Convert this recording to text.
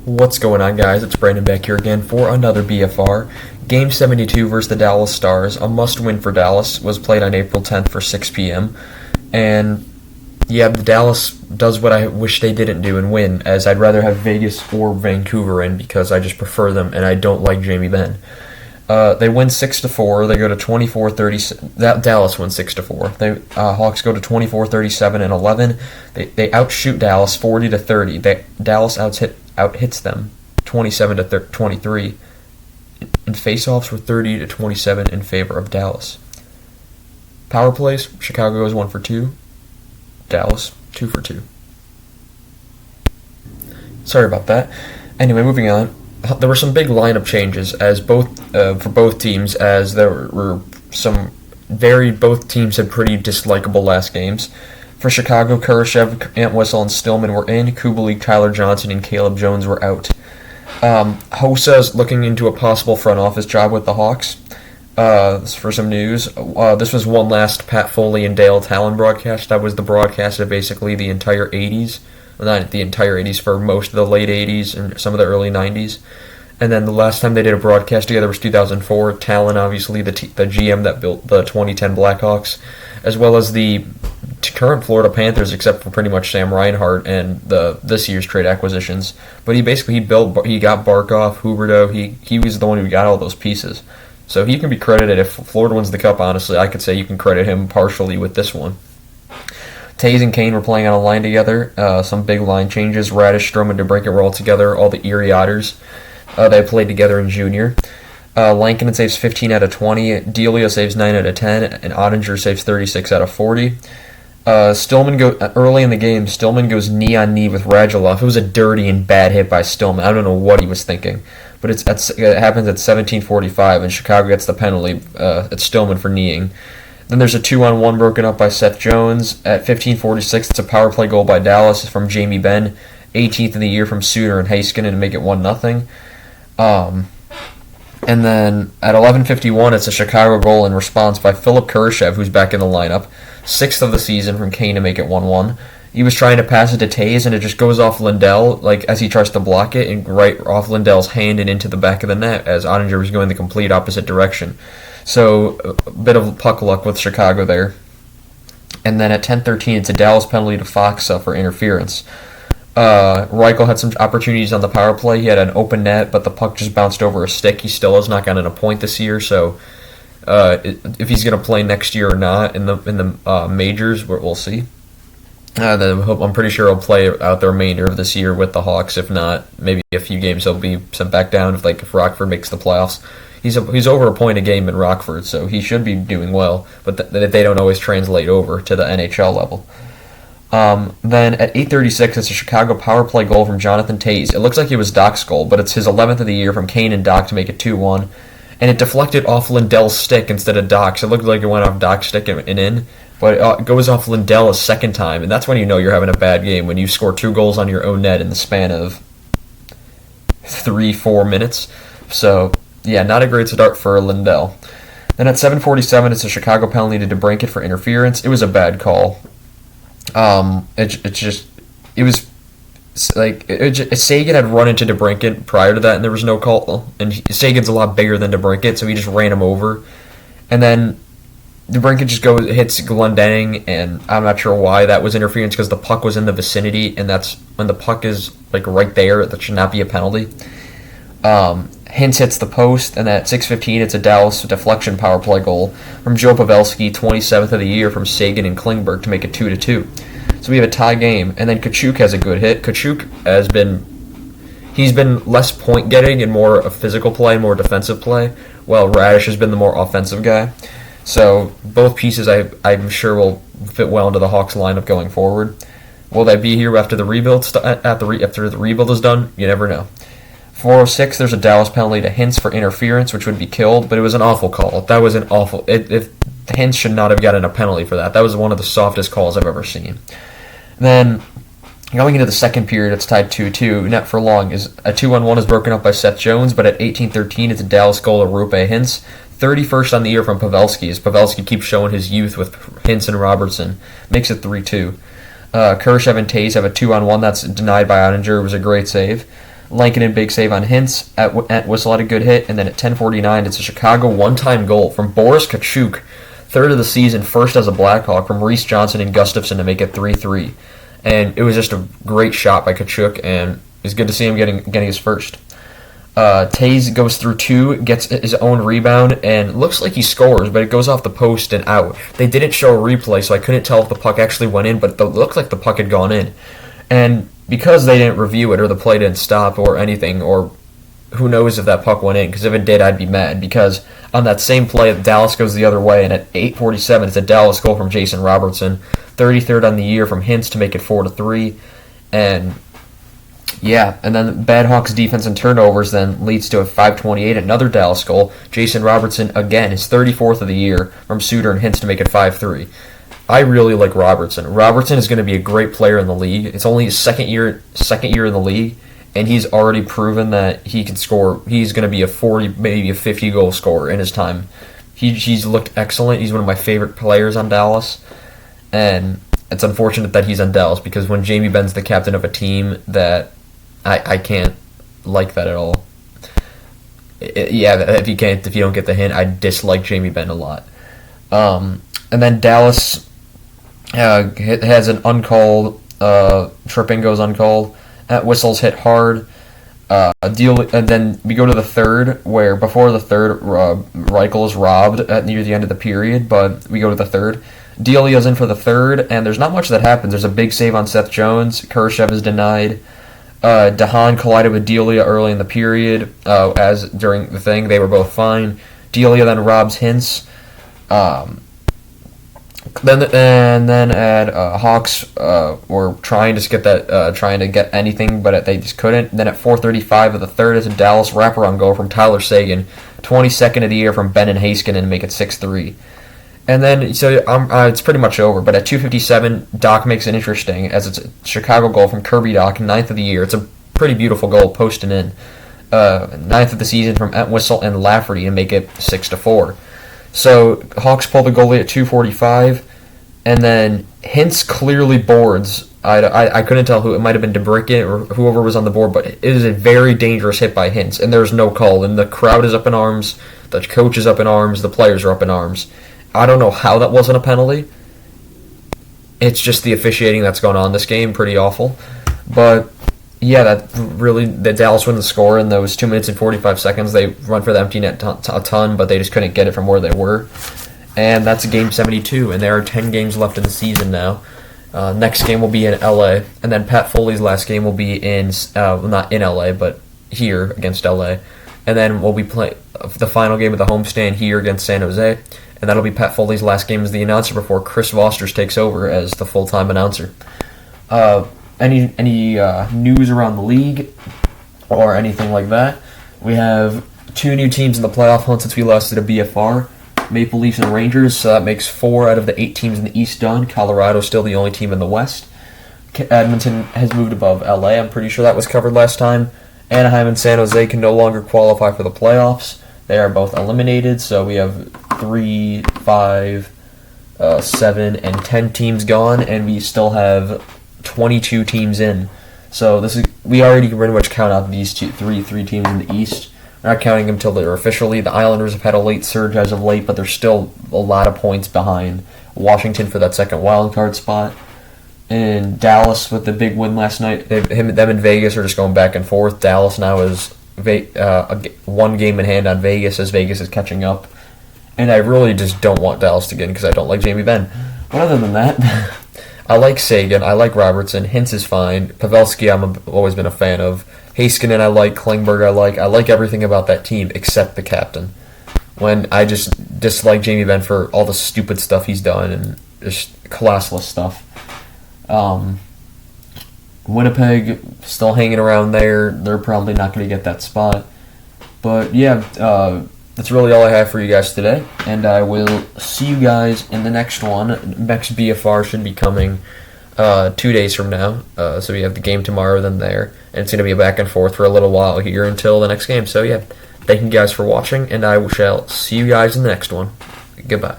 What's going on, guys? It's Brandon back here again for another BFR. Game 72 versus the Dallas Stars, a must-win for Dallas, was played on April 10th for 6 p.m. And yeah, the Dallas does what I wish they didn't do and win, as I'd rather have Vegas or Vancouver in because I just prefer them and I don't like Jamie Benn. They win 6-4. They go to 24-30. That Dallas wins 6-4. They Hawks go to 24-37 and 11. They outshoot Dallas 40-30. Dallas outhits them 27-23. And faceoffs were 30-27 in favor of Dallas. Power plays: Chicago goes 1 for 2. Dallas 2 for 2. Sorry about that. Anyway, moving on. There were some big lineup changes as for both teams, as there were both teams had pretty dislikable last games. For Chicago, Kurashev, Entwistle, and Stillman were in. Kubalik, Tyler Johnson, and Caleb Jones were out. Hossa is looking into a possible front office job with the Hawks. For some news, this was one last Pat Foley and DAL Talon broadcast. That was the broadcast of basically the entire 80s. Not the entire 80s, for most of the late 80s and some of the early 90s. And then the last time they did a broadcast together was 2004. Talon, obviously, the GM that built the 2010 Blackhawks, as well as the current Florida Panthers, except for pretty much Sam Reinhart and this year's trade acquisitions. But he got Barkov, Huberdeau. He was the one who got all those pieces. So he can be credited. If Florida wins the Cup, honestly, I could say you can credit him partially with this one. Taze and Kane were playing on a line together. Some big line changes. Radish, Stroman, and DeBrincat were all together. All the Erie Otters. They played together in junior. Lankinen saves 15 out of 20. Delia saves 9 out of 10. And Ottinger saves 36 out of 40. Early in the game, Stillman goes knee-on-knee with Radulov. It was a dirty and bad hit by Stillman. I don't know what he was thinking. But it happens at 17:45, and Chicago gets the penalty. It's Stillman for kneeing. Then there's a 2-on-1 broken up by Seth Jones. At 15:46, it's a power play goal by Dallas from Jamie Benn. 18th of the year from Suter and Heiskanen to make it 1-0. And then at 11:51, it's a Chicago goal in response by Philip Kurashev, who's back in the lineup. 6th of the season from Kane to make it 1-1. He was trying to pass it to Taze, and it just goes off Lindell, as he tries to block it, and right off Lindell's hand and into the back of the net, as Ottinger was going the complete opposite direction. So, a bit of puck luck with Chicago there. And then at 10:13, it's a Dallas penalty to Fox for interference. Reichel had some opportunities on the power play. He had an open net, but the puck just bounced over a stick. He still has not gotten a point this year, so if he's going to play next year or not in the majors, we'll see. I'm pretty sure he'll play out the remainder of this year with the Hawks. If not, maybe a few games he'll be sent back down if Rockford makes the playoffs. He's over a point a game in Rockford, so he should be doing well, but they don't always translate over to the NHL level. Then at 8:36, it's a Chicago power play goal from Jonathan Taze. It looks like it was Doc's goal, but it's his 11th of the year from Kane and Doc to make it 2-1. And it deflected off Lindell's stick instead of Doc's. It looked like it went off Doc's stick and in, but it goes off Lindell a second time, and that's when you know you're having a bad game, when you score 2 goals on your own net in the span of 3-4 minutes. So, yeah, not a great start for Lindell. Then at 7:47, it's a Chicago penalty to DeBrincat for interference. It was a bad call. Sagan had run into DeBrincat prior to that, and there was no call. And Sagan's a lot bigger than DeBrincat, so he just ran him over. And then DeBrincat just hits Glendening, and I'm not sure why that was interference, because the puck was in the vicinity, and that's when the puck is right there. That should not be a penalty. Hintz hits the post, and at 6:15, it's a Dallas deflection power play goal from Joe Pavelski, 27th of the year from Sagan and Klingberg to make it 2-2. So we have a tie game, and then Tkachuk has a good hit. Tkachuk he's been less point getting and more a physical play, more defensive play, while Radish has been the more offensive guy. So both pieces I'm sure will fit well into the Hawks lineup going forward. Will they be here after the rebuild after the rebuild is done? You never know. 4:06, there's a Dallas penalty to Hintz for interference, which would be killed, but it was an awful call. That was an awful... If Hintz should not have gotten a penalty for that. That was one of the softest calls I've ever seen. And then, going into the second period, it's tied 2-2. Net for long. Is a 2-on-1 is broken up by Seth Jones, but at 18:13, it's a Dallas goal to Rupe Hintz. 31st on the year from Pavelski, as Pavelski keeps showing his youth with Hintz and Robertson. Makes it 3-2. Kurashev and Taze have a 2-on-1 that's denied by Ottinger. It was a great save. Lankinen big save on Hintz. At Whistle had a good hit, and then at 10:49, it's a Chicago one-time goal from Boris Kachuk, third of the season, first as a Blackhawk, from Reese Johnson and Gustafsson to make it 3-3. And it was just a great shot by Kachuk, and it was good to see him getting his first. Taze goes through two, gets his own rebound, and looks like he scores, but it goes off the post and out. They didn't show a replay, so I couldn't tell if the puck actually went in, but it looked like the puck had gone in. And because they didn't review it, or the play didn't stop, or anything, or who knows if that puck went in, because if it did, I'd be mad, because on that same play, Dallas goes the other way, and at 8:47, it's a Dallas goal from Jason Robertson, 33rd on the year from Hintz to make it 4-3, and yeah, and then bad Hawks defense and turnovers then leads to a 5:28, another Dallas goal. Jason Robertson, again, his 34th of the year from Suter and Hintz to make it 5-3. I really like Robertson. Robertson is going to be a great player in the league. It's only his second year in the league, and he's already proven that he can score. He's going to be a 40, maybe a 50 goal scorer in his time. He's looked excellent. He's one of my favorite players on Dallas, and it's unfortunate that he's on Dallas because when Jamie Benn's the captain of a team that I can't like that at all. If you don't get the hint, I dislike Jamie Benn a lot. And then Dallas has an uncalled tripping goes uncalled. At Whistle's hit hard. And then we go to the third, where before the third, Reichel is robbed near the end of the period, but we go to the third. Delia's in for the third, and there's not much that happens. There's a big save on Seth Jones. Kurashev is denied. DeHaan collided with Delia early in the period. As during the thing, they were both fine. Delia then robs Hintz. Then at Hawks were trying to get that, trying to get anything, but they just couldn't. Then at 4:35 of the third is a Dallas wraparound goal from Tyler Seguin, 22nd of the year from Ben and Heiskanen to make it 6-3. And then, so it's pretty much over. But at 2:57, Doc makes it interesting, as it's a Chicago goal from Kirby Doc, 9th of the year. It's a pretty beautiful goal, posting in. 9th of the season from Entwistle and Lafferty to make it 6-4. So Hawks pull the goalie at 2:45, and then Hintz clearly boards. I couldn't tell who. It might have been DeBrincat or whoever was on the board, but it is a very dangerous hit by Hintz, and there's no call. And the crowd is up in arms, the coach is up in arms, the players are up in arms. I don't know how that wasn't a penalty. It's just the officiating that's going on this game, pretty awful. But yeah, the Dallas win the score in those 2 minutes and 45 seconds. They run for the empty net a ton, but they just couldn't get it from where they were. And that's game 72, and there are 10 games left in the season now. Next game will be in LA, and then Pat Foley's last game will be not in LA, but here against LA. And then we'll be playing the final game of the homestand here against San Jose. And that'll be Pat Foley's last game as the announcer before Chris Vosters takes over as the full-time announcer. Any news around the league or anything like that? We have 2 new teams in the playoff hunt since we lost to the BFR, Maple Leafs and Rangers, so that makes 4 out of the 8 teams in the East done. Colorado's still the only team in the West. Edmonton has moved above LA. I'm pretty sure that was covered last time. Anaheim and San Jose can no longer qualify for the playoffs. They are both eliminated, so we have 3, 5, 7, and 10 teams gone, and we still have 22 teams in. So we already pretty much count out these three teams in the East. We're not counting them until they're officially. The Islanders have had a late surge as of late, but they're still a lot of points behind Washington for that second wild card spot. And Dallas with the big win last night. Them and Vegas are just going back and forth. Dallas now is 1 game in hand on Vegas as Vegas is catching up. And I really just don't want Dallas to get in because I don't like Jamie Benn. But other than that, I like Seguin, I like Robertson, Hintz is fine, Pavelski I've always been a fan of, Heiskanen I like, Klingberg I like everything about that team except the captain. When I just dislike Jamie Benn for all the stupid stuff he's done and just classless stuff. Winnipeg still hanging around there. They're probably not going to get that spot. But yeah, that's really all I have for you guys today. And I will see you guys in the next one. Next BFR should be coming 2 days from now. So we have the game tomorrow, then there. And it's going to be a back and forth for a little while here until the next game. So yeah, thank you guys for watching, and I shall see you guys in the next one. Goodbye.